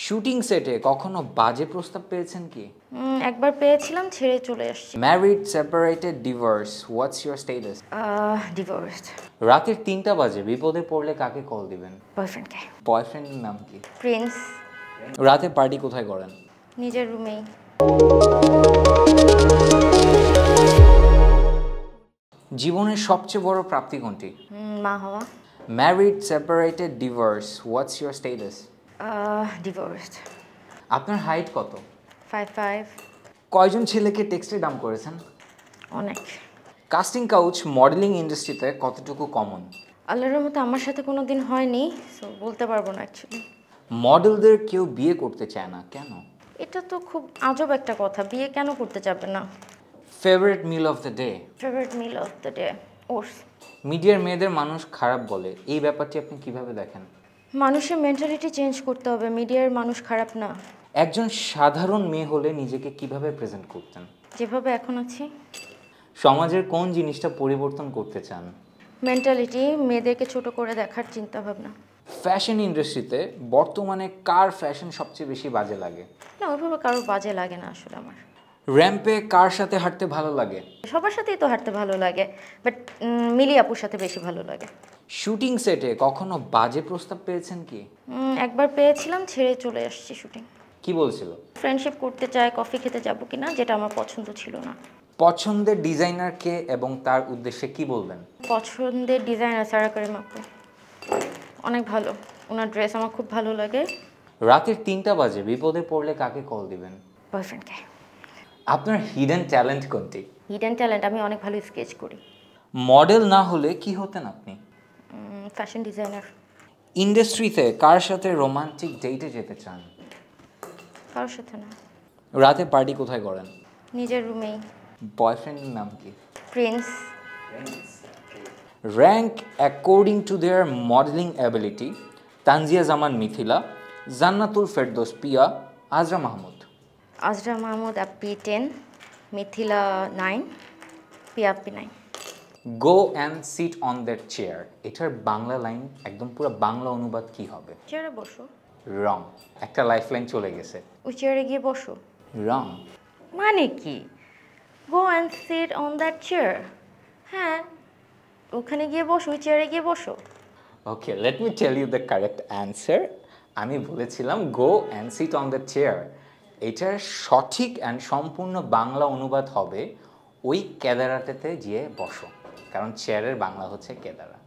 Shooting সেটে কখনো বাজে প্রস্তাব পেয়েছেন কি? একবার পেয়েছিলাম, ছেড়ে চলে আসছি। Married, separated, divorce, what's your status? Divorced. রাতের 3টা বাজে বিপদে পড়লে কাকে কল দিবেন? বয়ফ্রেন্ডকে। বয়ফ্রেন্ডের নাম কি? প্রিন্স। রাতে পার্টি কোথায় করেন? নিজের রুমেই। জীবনের সবচেয়ে বড় প্রাপ্তি কোনটি? মা হওয়া। Married, separated, divorce, what's your status? Divorced. আপনার হাইট কত? 5'5". কয়জন ছেলেকে টেক্সটে ডাম করেছেন? অনেক। কাস্টিং কাউচ মডেলিং ইন্ডাস্ট্রিতে কতটুকু কমন? আল্লাহর মতো আমার সাথে কোনো দিন হয়নি, সো বলতে পারবো না অ্যাকচুয়ালি। মডেলদের কেউ বিয়ে করতে চায় না কেন? এটা তো খুব আজব একটা কথা, বিয়ে কেন করতে যাবে না? Favourite meal of the day? Favourite meal of the day oats. মিডিয়ার মেয়েদের মানুষ খারাপ বলে, এই ব্যাপারটি আপনি কিভাবে দেখেন? মানুষের মেন্টালিটি চেঞ্জ করতে হবে, মিডিয়ার মানুষ খারাপ না। একজন সাধারণ মেয়ে হলে নিজেকে কিভাবে প্রেজেন্ট করতেন? যেভাবে এখন আছি। সমাজের কোন জিনিসটা পরিবর্তন করতে চান? মেন্টালিটি, মেয়েদেরকে ছোট করে দেখার চিন্তা ভাবনা। ফ্যাশন ইন্ডাস্ট্রিতে বর্তমানে কার ফ্যাশন সবচেয়ে বেশি বাজে লাগে? না, ওইভাবে কারো বাজে লাগে না আসলে আমার। র্যাম্পে কার সাথে হাঁটতে ভালো লাগে? সবার সাথেই তো হাঁটতে ভালো লাগে, বাট মিলি আপুর সাথে বেশি ভালো লাগে। শুটিং সেটে কখনো বাজে প্রস্তাব পেয়েছেন কি? একবার পেয়েছিলাম, ছেড়ে চলে আসছি শুটিং। কি বলছিল? ফ্রেন্ডশিপ করতে চায়, কফি খেতে যাবো কিনা, যেটা আমার পছন্দ ছিল না। পছন্দের ডিজাইনার কে এবং তার উদ্দেশ্যে কি বলবেন? পছন্দের ডিজাইনার সারা করিম আপু, অনেক ভালো। ওনার ড্রেস আমার খুব ভালো লাগে। রাতের 3টা বাজে বিপদে পড়লে কাকে কল দিবেন? বয়ফ্রেন্ডকে। আপনার হিডেন ট্যালেন্ট কোনটি? হিডেন ট্যালেন্ট, আমি অনেক ভালো স্কেচ করি। মডেল না হলে কি হতেন আপনি? Fashion designer. ইন্ডাস্ট্রিতে কার সাথে রোমান্টিক ডেটে যেতে চান? কারোর সাথে না। রাতে পার্টি কোথায় করেন? নিজের রুমেই। বয়ফ্রেন্ডের নাম কি? Prince. Rank according to their modeling ability: Tanzia Zaman Mithila, Jannatul Ferdous Piya, Azra Mahmud. Azra Mahmud আপি 10, মিথিলা 9, পিয়া আপি 9। Go and sit on that chair, এটার বাংলা লাইন একদম পুরো বাংলা অনুবাদ কি হবে? চেয়ারে বসো। রং। একটা লাইফ লাইন চলে গেছে। ওই চেয়ারে গিয়ে বসো রং। মানে কি? Go and sit on that chair. হ্যাঁ, ওখানে গিয়ে বসো, ওই চেয়ারে গিয়ে বসো। Okay, let me tell you the correct answer. আমি বলেছিলাম go and sit on the chair. এটার সঠিক অ্যান্ড সম্পূর্ণ বাংলা অনুবাদ হবে ওই কেদারাটাতে গিয়ে বসো, কারণ চেয়ারের বাংলা হচ্ছে কেদারা।